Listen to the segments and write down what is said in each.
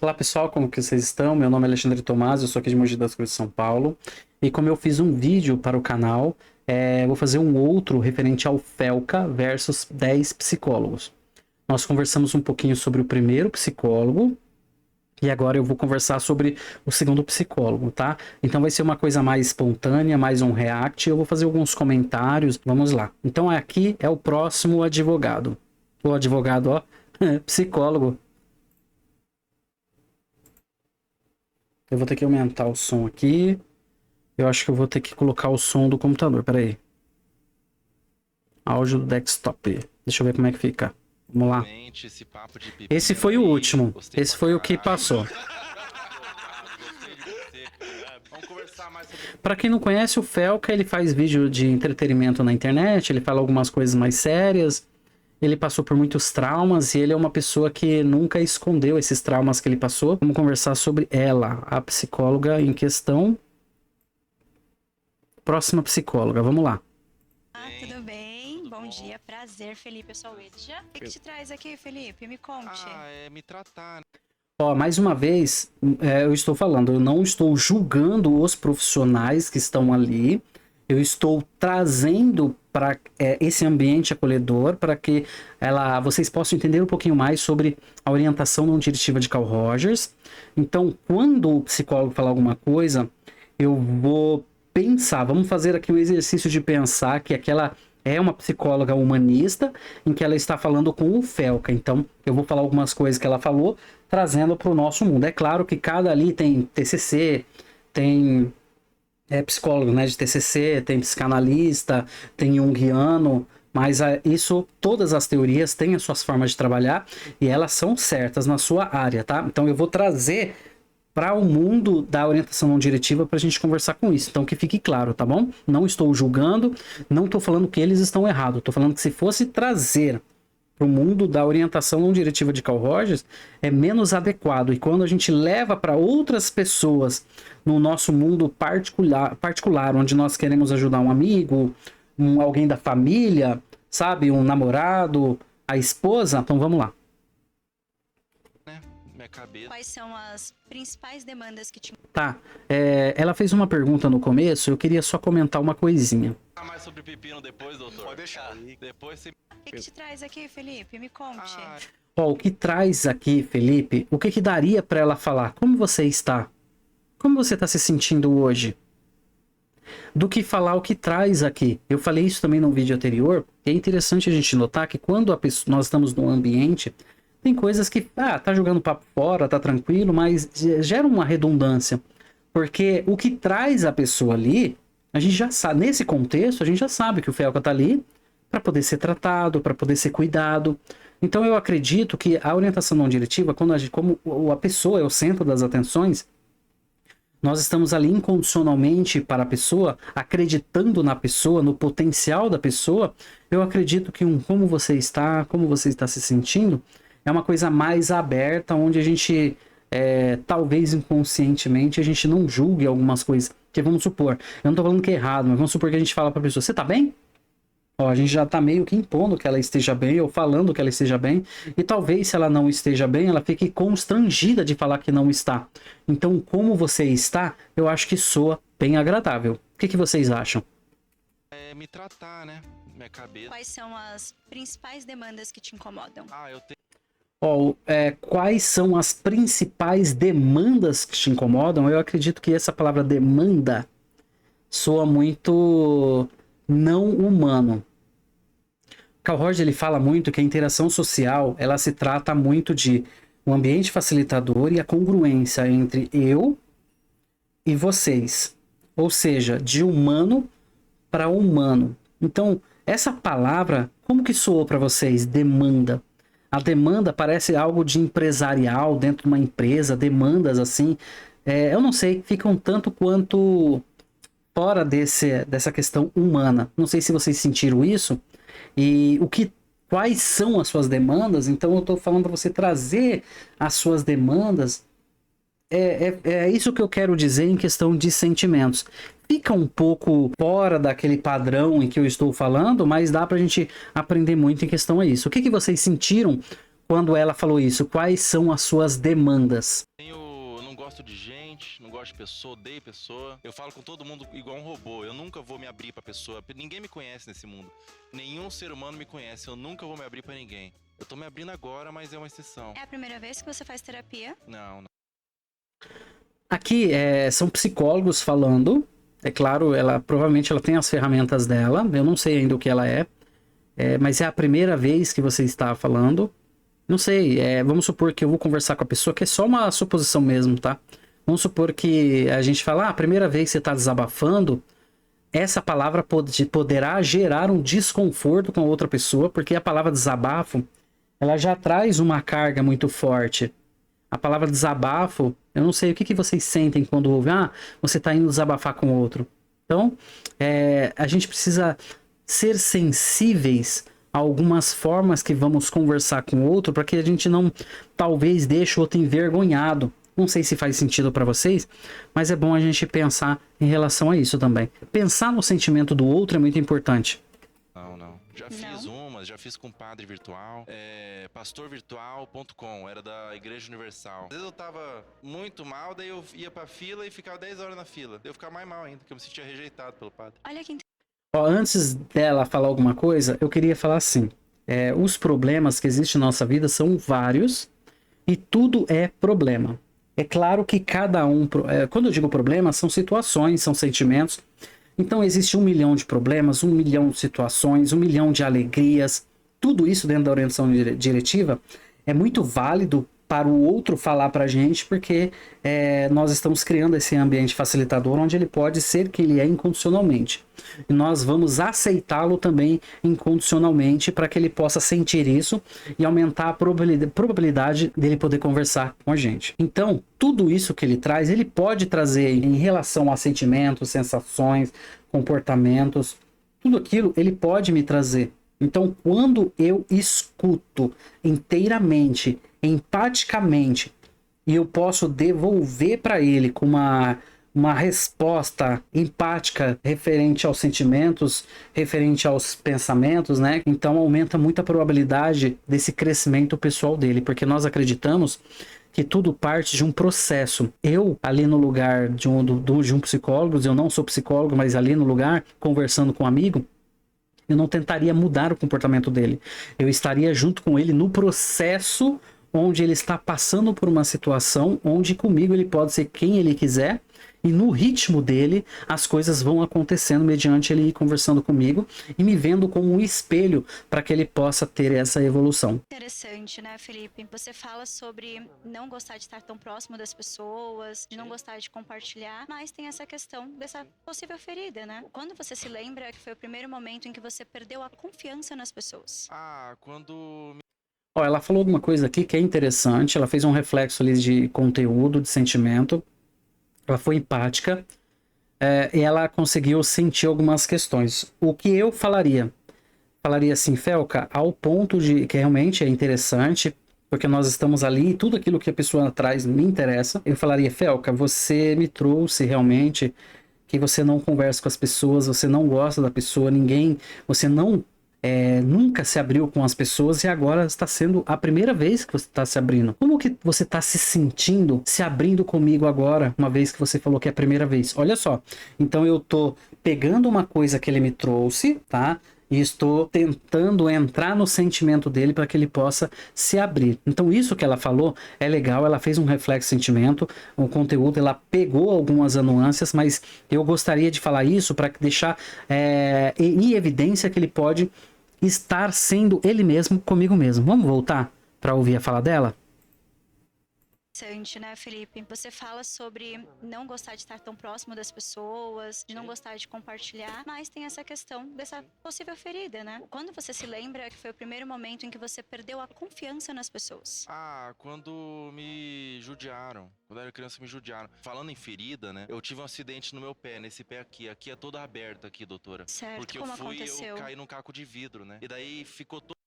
Olá pessoal, como que vocês estão? Meu nome é Alexandre Tomás, eu sou aqui de Mogi das Cruzes, São Paulo. E como eu fiz um vídeo para o canal, vou fazer um outro referente ao Felca versus 10 psicólogos. Nós conversamos um pouquinho sobre o primeiro psicólogo e agora eu vou conversar sobre o segundo psicólogo, tá? Então vai ser uma coisa mais espontânea, mais um react. Eu vou fazer alguns comentários, vamos lá. Então aqui é o próximo advogado. O advogado, ó, psicólogo. Eu vou ter que aumentar o som aqui. Eu acho que eu vou ter que colocar o som do computador. Pera aí. Áudio do desktop. Deixa eu ver como é que fica. Vamos lá. Esse foi o último. Esse foi o que passou. Para quem não conhece, o Felca, ele faz vídeo de entretenimento na internet. Ele fala algumas coisas mais sérias. Ele passou por muitos traumas e ele é uma pessoa que nunca escondeu esses traumas que ele passou. Vamos conversar sobre ela, a psicóloga em questão. Próxima psicóloga, vamos lá. Tudo bem? Bom dia, prazer, Felipe, eu sou a Edja. O que te traz aqui, Felipe? Me conte. Me tratar. Ó, mais uma vez, eu estou falando, eu não estou julgando os profissionais que estão ali. Eu estou trazendo para esse ambiente acolhedor para que vocês possam entender um pouquinho mais sobre a orientação não diretiva de Carl Rogers. Então, quando o psicólogo falar alguma coisa, eu vou pensar, vamos fazer aqui um exercício de pensar que aquela é uma psicóloga humanista em que ela está falando com o Felca. Então, eu vou falar algumas coisas que ela falou, trazendo para o nosso mundo. É claro que cada ali tem TCC, tem psicólogo, né, de TCC, tem psicanalista, tem junguiano, mas todas as teorias têm as suas formas de trabalhar e elas são certas na sua área, tá? Então eu vou trazer para o mundo da orientação não diretiva para a gente conversar com isso. Então que fique claro, tá bom? Não estou julgando, não estou falando que eles estão errados, estou falando que se fosse trazer para o mundo da orientação não diretiva de Carl Rogers, é menos adequado. E quando a gente leva para outras pessoas no nosso mundo particular, onde nós queremos ajudar um amigo, alguém da família, sabe? Um namorado, a esposa, então vamos lá. Quais são as principais demandas que te... Tá, ela fez uma pergunta no começo, eu queria só comentar uma coisinha. Mais sobre pepino depois, doutor? Pode deixar. Depois você... O que te traz aqui, Felipe? Me conte. Ó, o que traz aqui, Felipe, o que daria para ela falar? Como você está? Como você está se sentindo hoje? Do que falar o que traz aqui. Eu falei isso também no vídeo anterior. É interessante a gente notar que quando nós estamos num ambiente, tem coisas que, tá jogando papo fora, tá tranquilo, mas gera uma redundância. Porque o que traz a pessoa ali, a gente já sabe, nesse contexto, a gente já sabe que o Felca tá ali para poder ser tratado, para poder ser cuidado. Então eu acredito que a orientação não diretiva, como a pessoa é o centro das atenções, nós estamos ali incondicionalmente para a pessoa, acreditando na pessoa, no potencial da pessoa. Eu acredito que como você está se sentindo, é uma coisa mais aberta, onde a gente, talvez inconscientemente, a gente não julgue algumas coisas. Que vamos supor, eu não tô falando que é errado, mas vamos supor que a gente fala para a pessoa, você tá bem? Ó, a gente já tá meio que impondo que ela esteja bem, ou falando que ela esteja bem, e talvez se ela não esteja bem, ela fique constrangida de falar que não está. Então, como você está, eu acho que soa bem agradável. O que vocês acham? Me tratar, né? Minha cabeça. Quais são as principais demandas que te incomodam? Eu tenho... Ó, quais são as principais demandas que te incomodam? Eu acredito que essa palavra demanda soa muito não humano. Carl Rogers, ele fala muito que a interação social, ela se trata muito de um ambiente facilitador e a congruência entre eu e vocês. Ou seja, de humano para humano. Então, essa palavra, como que soou para vocês? Demanda. A demanda parece algo de empresarial dentro de uma empresa, demandas assim. Eu não sei, fica um tanto quanto fora dessa questão humana. Não sei se vocês sentiram isso. E quais são as suas demandas? Então eu estou falando para você trazer as suas demandas. É isso que eu quero dizer em questão de sentimentos. Fica um pouco fora daquele padrão em que eu estou falando, mas dá pra gente aprender muito em questão a isso. O que vocês sentiram quando ela falou isso, quais são as suas demandas? Eu não gosto de gente, não gosto de pessoa, odeio pessoa. Eu falo com todo mundo igual um robô. Eu nunca vou me abrir pra pessoa. Ninguém me conhece nesse mundo. Nenhum ser humano me conhece. Eu nunca vou me abrir pra ninguém. Eu tô me abrindo agora, mas é uma exceção. É a primeira vez que você faz terapia? Não. Aqui são psicólogos falando. É claro, provavelmente ela tem as ferramentas dela. Eu não sei ainda o que ela mas é a primeira vez que você está falando. Não sei, vamos supor que eu vou conversar com a pessoa, que é só uma suposição mesmo, tá? Vamos supor que a gente fala, a primeira vez que você está desabafando, essa palavra poderá gerar um desconforto com a outra pessoa, porque a palavra desabafo, ela já traz uma carga muito forte. A palavra desabafo, eu não sei o que vocês sentem quando ouvem, você está indo desabafar com o outro. Então, a gente precisa ser sensíveis a algumas formas que vamos conversar com o outro para que a gente não, talvez, deixe o outro envergonhado. Não sei se faz sentido para vocês, mas é bom a gente pensar em relação a isso também. Pensar no sentimento do outro é muito importante. Não. Já fiz com padre virtual, pastorvirtual.com, era da Igreja Universal. Às vezes eu tava muito mal, daí eu ia pra fila e ficava 10 horas na fila. Daí eu ficava mais mal ainda, porque eu me sentia rejeitado pelo padre. Olha que Antes dela falar alguma coisa, eu queria falar assim, os problemas que existem na nossa vida são vários e tudo é problema. É claro que cada um, quando eu digo problema, são situações, são sentimentos. Então existe 1 milhão de problemas, 1 milhão de situações, 1 milhão de alegrias. Tudo isso dentro da orientação diretiva é muito válido para o outro falar para a gente, porque nós estamos criando esse ambiente facilitador onde ele pode ser quem ele é incondicionalmente. E nós vamos aceitá-lo também incondicionalmente para que ele possa sentir isso e aumentar a probabilidade dele poder conversar com a gente. Então, tudo isso que ele traz, ele pode trazer em relação a sentimentos, sensações, comportamentos, tudo aquilo ele pode me trazer. Então, quando eu escuto inteiramente, empaticamente, e eu posso devolver para ele com uma resposta empática referente aos sentimentos, referente aos pensamentos, né? Então aumenta muito a probabilidade desse crescimento pessoal dele, porque nós acreditamos que tudo parte de um processo. Eu, ali no lugar de um psicólogo, eu não sou psicólogo, mas ali no lugar, conversando com um amigo, eu não tentaria mudar o comportamento dele. Eu estaria junto com ele no processo onde ele está passando por uma situação onde comigo ele pode ser quem ele quiser e no ritmo dele as coisas vão acontecendo mediante ele ir conversando comigo e me vendo como um espelho para que ele possa ter essa evolução. Interessante, né, Felipe? Você fala sobre não gostar de estar tão próximo das pessoas, de não gostar de compartilhar, mas tem essa questão dessa possível ferida, né? Quando você se lembra que foi o primeiro momento em que você perdeu a confiança nas pessoas? Quando... Ela falou alguma coisa aqui que é interessante, ela fez um reflexo ali de conteúdo, de sentimento. Ela foi empática e ela conseguiu sentir algumas questões. O que eu falaria? Falaria assim, Felca, ao ponto de que realmente é interessante, porque nós estamos ali e tudo aquilo que a pessoa traz me interessa. Eu falaria, Felca, você me trouxe realmente que você não conversa com as pessoas, você não gosta da pessoa, você não... nunca se abriu com as pessoas e agora está sendo a primeira vez que você está se abrindo. Como que você está se sentindo se abrindo comigo agora, uma vez que você falou que é a primeira vez? Olha só, então eu tô pegando uma coisa que ele me trouxe, tá? E estou tentando entrar no sentimento dele para que ele possa se abrir. Então isso que ela falou é legal, ela fez um reflexo sentimento, o conteúdo, ela pegou algumas nuances, mas eu gostaria de falar isso para deixar em evidência que ele pode estar sendo ele mesmo comigo mesmo. Vamos voltar para ouvir a fala dela? Interessante, né, Felipe? Você fala sobre não gostar de estar tão próximo das pessoas, de não gostar de compartilhar, mas tem essa questão dessa possível ferida, né? Quando você se lembra que foi o primeiro momento em que você perdeu a confiança nas pessoas? Quando me judiaram. Quando eu era criança, me judiaram. Falando em ferida, né? Eu tive um acidente no meu pé, nesse pé aqui. Aqui é todo aberto aqui, doutora. Certo, porque como eu aconteceu? caí num caco de vidro, né? E daí ficou todo...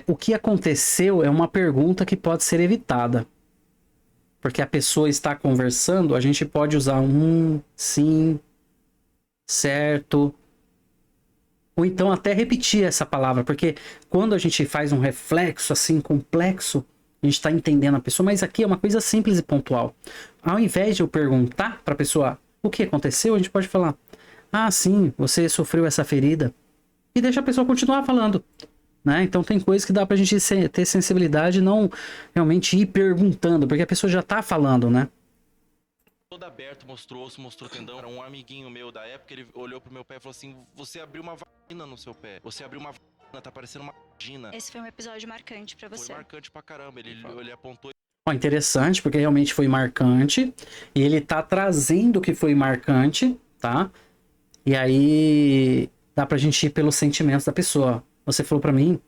O que aconteceu é uma pergunta que pode ser evitada. Porque a pessoa está conversando, a gente pode usar sim, certo. Ou então até repetir essa palavra, porque quando a gente faz um reflexo assim complexo, a gente está entendendo a pessoa, mas aqui é uma coisa simples e pontual. Ao invés de eu perguntar para a pessoa o que aconteceu, a gente pode falar: ah, sim, você sofreu essa ferida. E deixa a pessoa continuar falando. Né? Então tem coisas que dá pra gente ter sensibilidade e não realmente ir perguntando, porque a pessoa já tá falando, né? Todo aberto, mostrou osso, mostrou tendão. Era um amiguinho meu da época, ele olhou pro meu pé e falou assim: você abriu uma vagina no seu pé. Você abriu uma vagina, tá parecendo uma vagina. Esse foi um episódio marcante pra você. Foi marcante pra caramba. Ele apontou. Ó, interessante, porque realmente foi marcante. E ele tá trazendo o que foi marcante, tá? E aí dá pra gente ir pelos sentimentos da pessoa. Você falou pra mim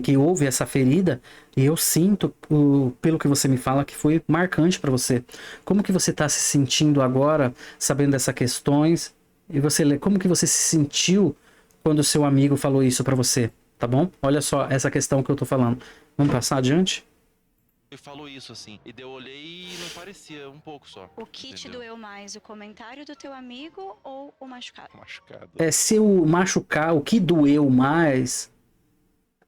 que houve essa ferida, e eu sinto, pelo que você me fala, que foi marcante pra você. Como que você tá se sentindo agora, sabendo dessas questões? E como que você se sentiu quando o seu amigo falou isso pra você? Tá bom? Olha só essa questão que eu tô falando. Vamos passar adiante? Ele falou isso assim, e daí eu olhei e não parecia, um pouco só. O que te doeu mais, o comentário do teu amigo ou o machucado? Machucado. Se o machucar, o que doeu mais,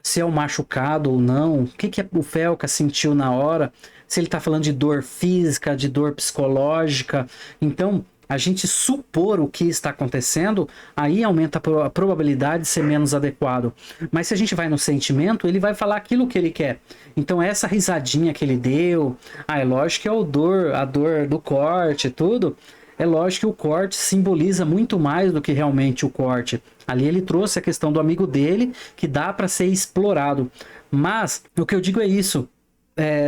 se é o machucado ou não, o que o Felca sentiu na hora, se ele tá falando de dor física, de dor psicológica. Então, a gente supor o que está acontecendo, aí aumenta a probabilidade de ser menos adequado. Mas se a gente vai no sentimento, ele vai falar aquilo que ele quer. Então essa risadinha que ele deu, é lógico que é a dor do corte e tudo, é lógico que o corte simboliza muito mais do que realmente o corte. Ali ele trouxe a questão do amigo dele, que dá para ser explorado. Mas o que eu digo é isso,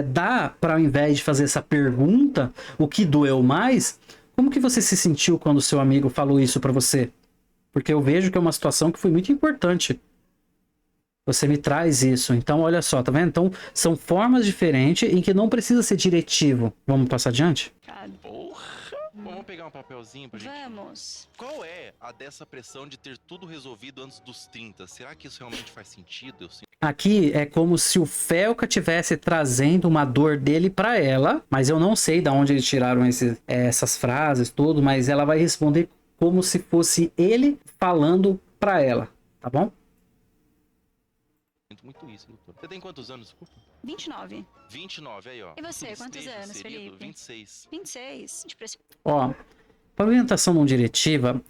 dá para, ao invés de fazer essa pergunta, o que doeu mais, como que você se sentiu quando o seu amigo falou isso pra você? Porque eu vejo que é uma situação que foi muito importante. Você me traz isso. Então, olha só, tá vendo? Então, são formas diferentes em que não precisa ser diretivo. Vamos passar adiante? Porra! Vamos pegar um papelzinho pra gente. Vamos. Qual é a dessa pressão de ter tudo resolvido antes dos 30? Será que isso realmente faz sentido? Eu sinto... Aqui é como se o Felca tivesse trazendo uma dor dele pra ela, mas eu não sei de onde eles tiraram essas frases, tudo, mas ela vai responder como se fosse ele falando pra ela, tá bom? Sinto muito isso, doutor. Você tem quantos anos, desculpa? 29. 29, aí, ó. E você, Tudo quantos esteja anos, inserido, Felipe? 26. 26. Ó, para orientação não diretiva,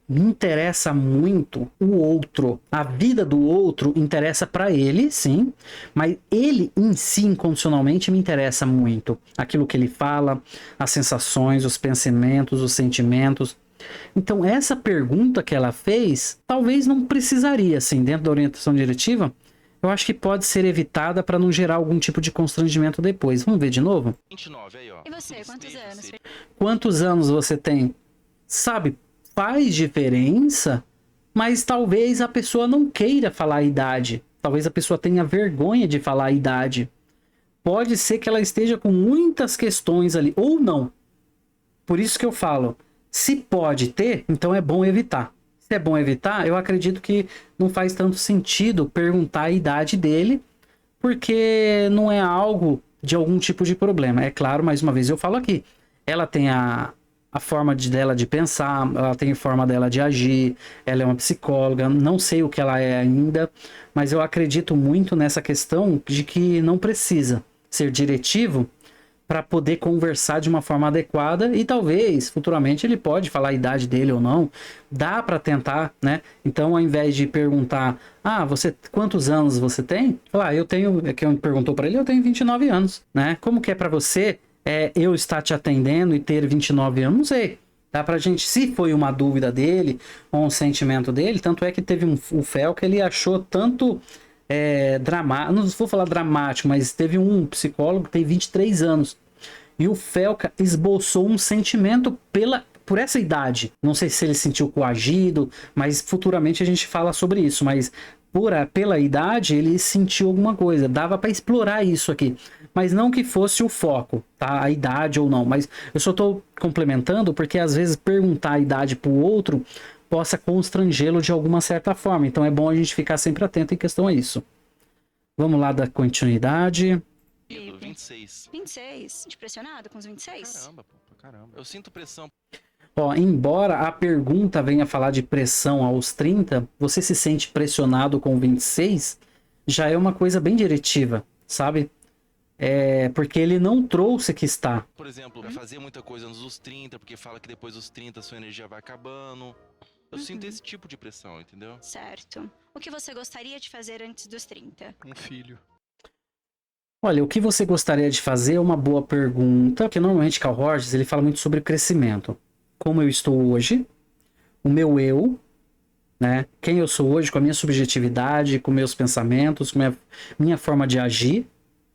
me interessa muito o outro. A vida do outro interessa para ele, sim, mas ele em si, incondicionalmente, me interessa muito. Aquilo que ele fala, as sensações, os pensamentos, os sentimentos. Então, essa pergunta que ela fez, talvez não precisaria, assim, dentro da orientação diretiva, eu acho que pode ser evitada para não gerar algum tipo de constrangimento depois. Vamos ver de novo? 29, aí, ó. E você, Tudo quantos esteja anos, inserido. Quantos anos você tem? Sabe, faz diferença, mas talvez a pessoa não queira falar a idade. Talvez a pessoa tenha vergonha de falar a idade. Pode ser que ela esteja com muitas questões ali, ou não. Por isso que eu falo, se pode ter, então é bom evitar. Se é bom evitar, eu acredito que não faz tanto sentido perguntar a idade dele, porque não é algo de algum tipo de problema. É claro, mais uma vez eu falo aqui, ela tem a forma dela de pensar, ela tem a forma dela de agir, ela é uma psicóloga, não sei o que ela é ainda, mas eu acredito muito nessa questão de que não precisa ser diretivo para poder conversar de uma forma adequada e talvez futuramente ele pode falar a idade dele ou não, dá para tentar, né? Então, ao invés de perguntar, quantos anos você tem? Falar, eu tenho, que eu perguntou para ele, eu tenho 29 anos, né? Como que é para você eu estar te atendendo e ter 29 anos? Não sei. Dá pra gente, se foi uma dúvida dele ou um sentimento dele, tanto é que teve o Fel que ele achou tanto dramático, não vou falar dramático, mas teve um psicólogo que tem 23 anos e o Felca esboçou um sentimento por essa idade. Não sei se ele se sentiu coagido, mas futuramente a gente fala sobre isso, mas pela idade ele sentiu alguma coisa, dava para explorar isso aqui, mas não que fosse o foco, tá? A idade ou não, mas eu só tô complementando porque às vezes perguntar a idade pro outro possa constrangê-lo de alguma certa forma. Então é bom a gente ficar sempre atento em questão a isso. Vamos lá dar continuidade. 26. 26. Impressionado com os 26? Caramba, pô, caramba. Eu sinto pressão. Ó, embora a pergunta venha falar de pressão aos 30, você se sente pressionado com 26, já é uma coisa bem diretiva, sabe? É porque ele não trouxe que está. Por exemplo, vai fazer muita coisa antes dos 30, porque fala que depois dos 30 sua energia vai acabando. Eu sinto esse tipo de pressão, entendeu? Certo. O que você gostaria de fazer antes dos 30? Um filho. Olha, o que você gostaria de fazer é uma boa pergunta, porque normalmente Carl Rogers, ele fala muito sobre crescimento. Como eu estou hoje, o meu eu, né? Quem eu sou hoje, com a minha subjetividade, com meus pensamentos, com minha forma de agir.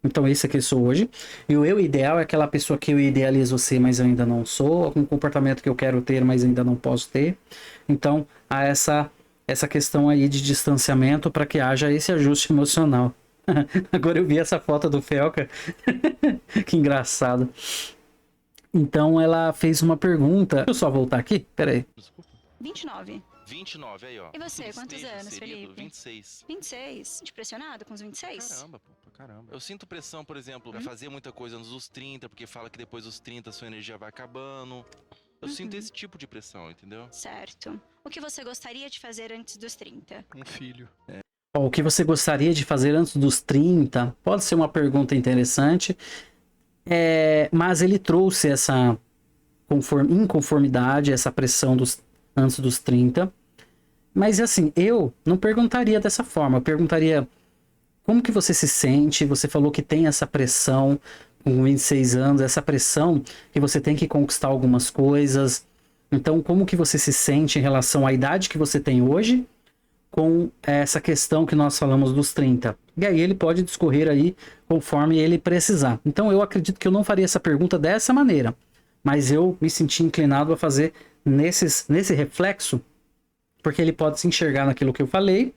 Então, esse aqui eu sou hoje. E o eu ideal é aquela pessoa que eu idealizo ser, mas eu ainda não sou. Com um comportamento que eu quero ter, mas ainda não posso ter. Então, há essa questão aí de distanciamento para que haja esse ajuste emocional. Agora eu vi essa foto do Felca. Que engraçado. Então, ela fez uma pergunta. Deixa eu só voltar aqui. Peraí. Desculpa. 29. 29, aí, ó. E você, Tudo quantos esteja anos, inserido, Felipe? 26. 26. Te pressionado com os 26? Caramba, pô, pra caramba. Eu sinto pressão, por exemplo, vai fazer muita coisa antes dos 30, porque fala que depois dos 30 sua energia vai acabando. Eu sinto esse tipo de pressão, entendeu? Certo. O que você gostaria de fazer antes dos 30? Um filho. Ó, o que você gostaria de fazer antes dos 30? Pode ser uma pergunta interessante. Mas ele trouxe essa inconformidade, essa pressão antes dos 30. Mas assim, eu não perguntaria dessa forma. Eu perguntaria como que você se sente. Você falou que tem essa pressão com 26 anos, essa pressão que você tem que conquistar algumas coisas. Então, como que você se sente em relação à idade que você tem hoje com essa questão que nós falamos dos 30? E aí ele pode discorrer aí conforme ele precisar. Então, eu acredito que eu não faria essa pergunta dessa maneira. Mas eu me senti inclinado a fazer nesse reflexo, porque ele pode se enxergar naquilo que eu falei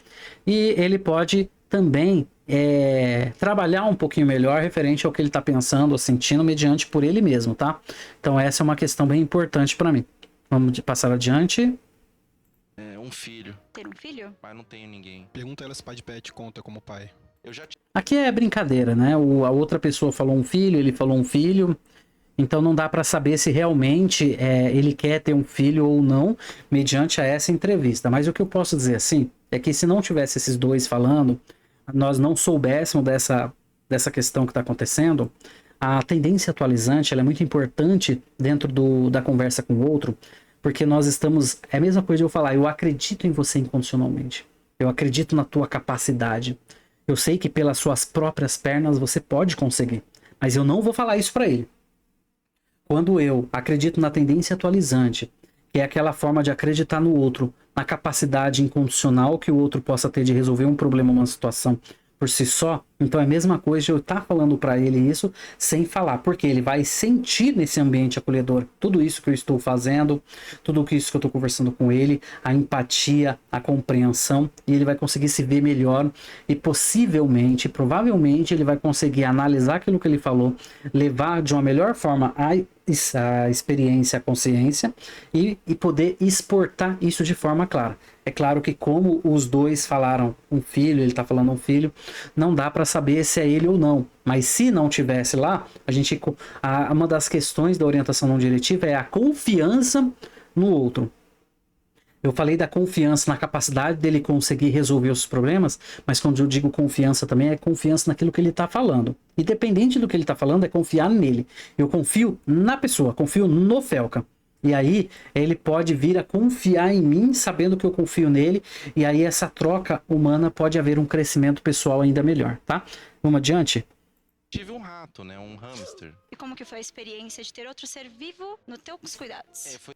e ele pode também trabalhar um pouquinho melhor referente ao que ele está pensando ou sentindo mediante por ele mesmo, tá? Então essa é uma questão bem importante para mim. Vamos passar adiante. Um filho, Ter um filho? mas não tenho ninguém. Pergunta ela se pai de pet conta como pai. Eu já Aqui é brincadeira, né? A outra pessoa falou um filho, ele falou um filho. Então não dá para saber se realmente ele quer ter um filho ou não, mediante a essa entrevista. Mas o que eu posso dizer assim, é que se não tivesse esses dois falando, nós não soubéssemos dessa questão que está acontecendo, a tendência atualizante ela é muito importante dentro da conversa com o outro, porque nós estamos... É a mesma coisa de eu falar, eu acredito em você incondicionalmente. Eu acredito na tua capacidade. Eu sei que pelas suas próprias pernas você pode conseguir. Mas eu não vou falar isso para ele. Quando eu acredito na tendência atualizante, que é aquela forma de acreditar no outro, na capacidade incondicional que o outro possa ter de resolver um problema, uma situação por si só, então é a mesma coisa de eu estar falando para ele isso sem falar, porque ele vai sentir nesse ambiente acolhedor tudo isso que eu estou fazendo, tudo isso que eu estou conversando com ele, a empatia, a compreensão, e ele vai conseguir se ver melhor e possivelmente, provavelmente ele vai conseguir analisar aquilo que ele falou, levar de uma melhor forma a experiência, a consciência e poder exportar isso de forma clara. É claro que como os dois falaram um filho, ele está falando um filho, não dá para saber se é ele ou não. Mas se não tivesse lá, uma das questões da orientação não diretiva é a confiança no outro. Eu falei da confiança na capacidade dele conseguir resolver os problemas, mas quando eu digo confiança também é confiança naquilo que ele está falando. Independente do que ele está falando, é confiar nele. Eu confio na pessoa, confio no Felca. E aí ele pode vir a confiar em mim, sabendo que eu confio nele, e aí essa troca humana pode haver um crescimento pessoal ainda melhor, tá? Vamos adiante? tive um rato, né? Um hamster. E como que foi a experiência de ter outro ser vivo nos teus cuidados? Foi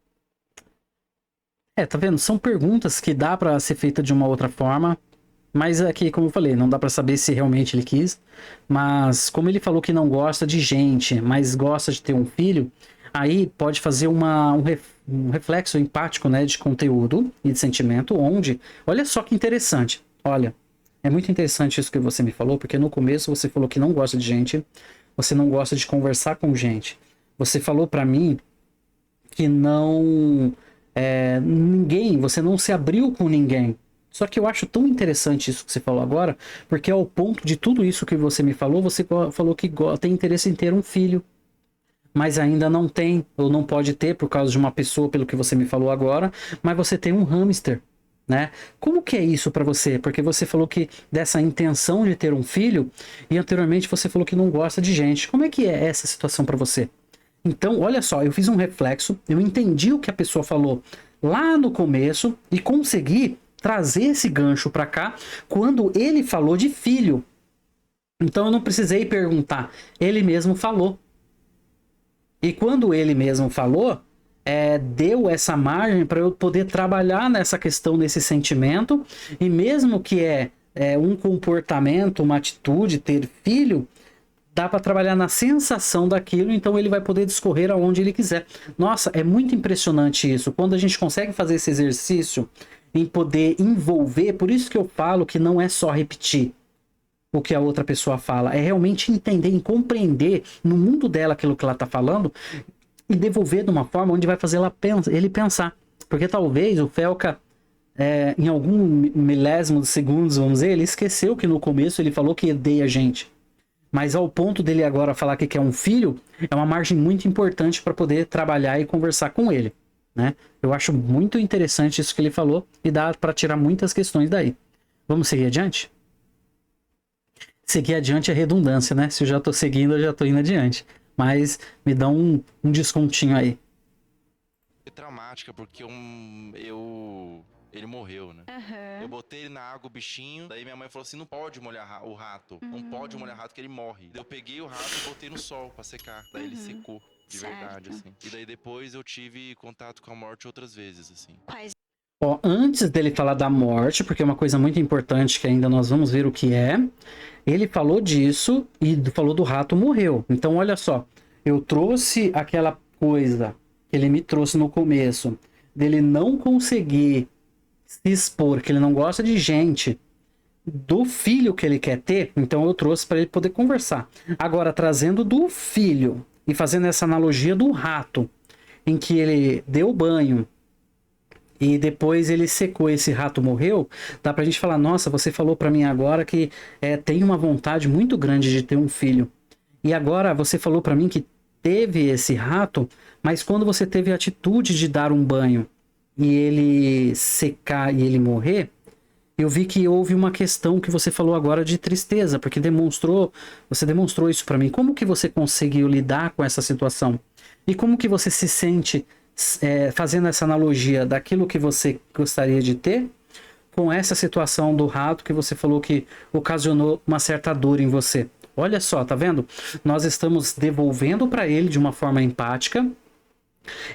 Tá vendo? São perguntas que dá pra ser feita de uma outra forma, mas aqui, como eu falei, não dá pra saber se realmente ele quis. Mas como ele falou que não gosta de gente, mas gosta de ter um filho, aí pode fazer um reflexo empático, né, de conteúdo e de sentimento, onde, olha só que interessante, olha, é muito interessante isso que você me falou, porque no começo você falou que não gosta de gente, você não gosta de conversar com gente, você falou pra mim que não... você não se abriu com ninguém. Só que eu acho tão interessante isso que você falou agora, porque ao ponto de tudo isso que você me falou, você falou que tem interesse em ter um filho. mas ainda não tem, ou não pode ter por causa de uma pessoa, pelo que você me falou agora, mas você tem um hamster, né? Como que é isso para você? Porque você falou que dessa intenção de ter um filho, e anteriormente você falou que não gosta de gente. Como é que é essa situação para você? Então, olha só, eu fiz um reflexo, eu entendi o que a pessoa falou lá no começo e consegui trazer esse gancho para cá quando ele falou de filho. Então eu não precisei perguntar, ele mesmo falou. E quando ele mesmo falou, deu essa margem para eu poder trabalhar nessa questão desse sentimento, e mesmo que um comportamento, uma atitude, ter filho, dá para trabalhar na sensação daquilo, então ele vai poder discorrer aonde ele quiser. Nossa, é muito impressionante isso. Quando a gente consegue fazer esse exercício em poder envolver, por isso que eu falo que não é só repetir o que a outra pessoa fala, é realmente entender e compreender no mundo dela aquilo que ela está falando e devolver de uma forma onde vai fazer ele pensar. Porque talvez o Felca, em algum milésimo de segundos, vamos dizer, ele esqueceu que no começo ele falou que odeia a gente. Mas ao ponto dele agora falar que quer um filho, é uma margem muito importante para poder trabalhar e conversar com ele, né? Eu acho muito interessante isso que ele falou e dá para tirar muitas questões daí. Vamos seguir adiante? Seguir adiante é redundância, né? Se eu já tô seguindo, eu já tô indo adiante. Mas me dá um descontinho aí. É traumática, porque ele morreu, né? Eu botei ele na água, o bichinho. Daí minha mãe falou assim: não pode molhar o rato. Não pode molhar o rato, que ele morre. Daí eu peguei o rato e botei no sol pra secar. Daí ele secou, de verdade, assim. E daí depois eu tive contato com a morte outras vezes, assim. Ó, antes dele falar da morte, porque é uma coisa muito importante que ainda nós vamos ver o que é, ele falou disso e falou do rato morreu. Então, olha só, eu trouxe aquela coisa que ele me trouxe no começo, dele não conseguir se expor, que ele não gosta de gente, do filho que ele quer ter, então eu trouxe para ele poder conversar. Agora, trazendo do filho e fazendo essa analogia do rato, em que ele deu banho, e depois ele secou, esse rato morreu, dá pra gente falar, nossa, você falou pra mim agora que tem uma vontade muito grande de ter um filho. E agora você falou pra mim que teve esse rato, mas quando você teve a atitude de dar um banho e ele secar e ele morrer, eu vi que houve uma questão que você falou agora de tristeza, porque você demonstrou isso pra mim. Como que você conseguiu lidar com essa situação? E como que você se sente fazendo essa analogia daquilo que você gostaria de ter com essa situação do rato que você falou que ocasionou uma certa dor em você? Olha só, tá vendo? Nós estamos devolvendo para ele de uma forma empática,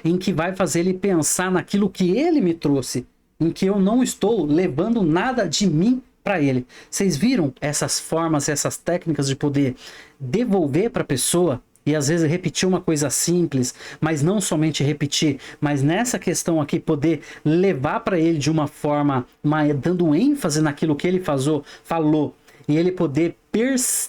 em que vai fazer ele pensar naquilo que ele me trouxe, em que eu não estou levando nada de mim para ele. Vocês viram essas formas, essas técnicas de poder devolver para a pessoa? E às vezes repetir uma coisa simples, mas não somente repetir, mas nessa questão aqui poder levar para ele de uma forma, dando ênfase naquilo que ele falou, e ele poder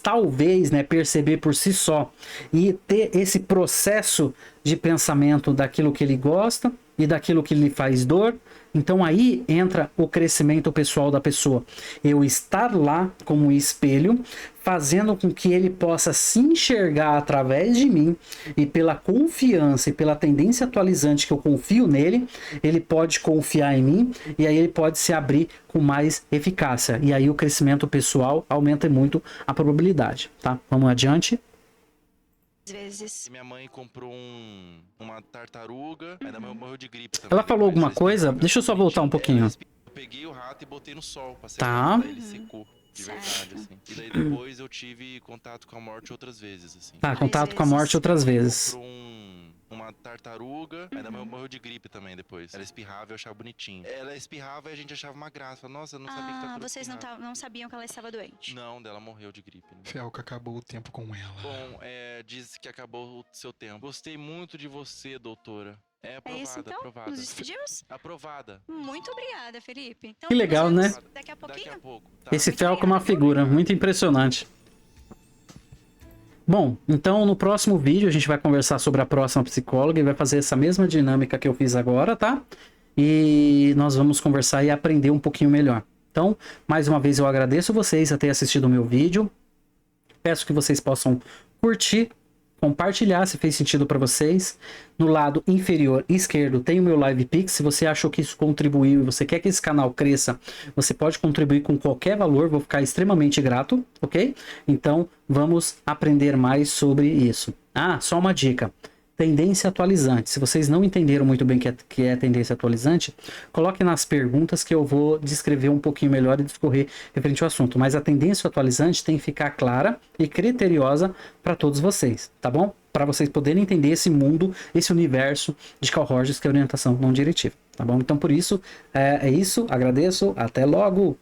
talvez, né, perceber por si só e ter esse processo de pensamento daquilo que ele gosta e daquilo que lhe faz dor. Então aí entra o crescimento pessoal da pessoa. Eu estar lá como espelho, fazendo com que ele possa se enxergar através de mim, e pela confiança e pela tendência atualizante que eu confio nele, ele pode confiar em mim, e aí ele pode se abrir com mais eficácia. E aí o crescimento pessoal aumenta muito a probabilidade, tá? Vamos adiante. Às vezes. Minha mãe comprou uma tartaruga, aí da mãe morreu de gripe também. Ela falou alguma coisa? Deixa eu só voltar um pouquinho. Eu peguei o rato e botei no sol pra secar. Tá. Daí ele secou, de verdade, assim. E daí depois eu tive contato com a morte outras vezes, assim. Tá, contato com a morte outras vezes. Comprou uma tartaruga, aí da mãe morreu de gripe também depois. Ela espirrava e eu achava bonitinho. Ela espirrava e a gente achava uma graça. Falava, nossa, eu não sabia que tartaruga vocês não sabiam que ela estava doente? Não, dela morreu de gripe. Né? Felca, acabou o tempo com ela. Bom, diz que acabou o seu tempo. Gostei muito de você, doutora. Aprovada, isso, então? aprovada. Nos despedimos? Aprovada. Muito obrigada, Felipe. Então, Que legal, né? Daqui a pouquinho? Daqui a pouco. Tá. Esse Felca é uma figura muito impressionante. Bom, então no próximo vídeo a gente vai conversar sobre a próxima psicóloga e vai fazer essa mesma dinâmica que eu fiz agora, tá? E nós vamos conversar e aprender um pouquinho melhor. Então, mais uma vez eu agradeço vocês a terem assistido o meu vídeo. Peço que vocês possam curtir, compartilhar se fez sentido para vocês. No lado inferior esquerdo tem o meu Live Pix. Se você achou que isso contribuiu e você quer que esse canal cresça, você pode contribuir com qualquer valor, vou ficar extremamente grato, ok? Então, vamos aprender mais sobre isso. Ah, só uma dica. Tendência atualizante. Se vocês não entenderam muito bem o que é tendência atualizante, coloque nas perguntas que eu vou descrever um pouquinho melhor e discorrer referente ao assunto. Mas a tendência atualizante tem que ficar clara e criteriosa para todos vocês, tá bom? Para vocês poderem entender esse mundo, esse universo de Carl Rogers, que é orientação não diretiva, tá bom? Então, por isso, é isso. Agradeço. Até logo!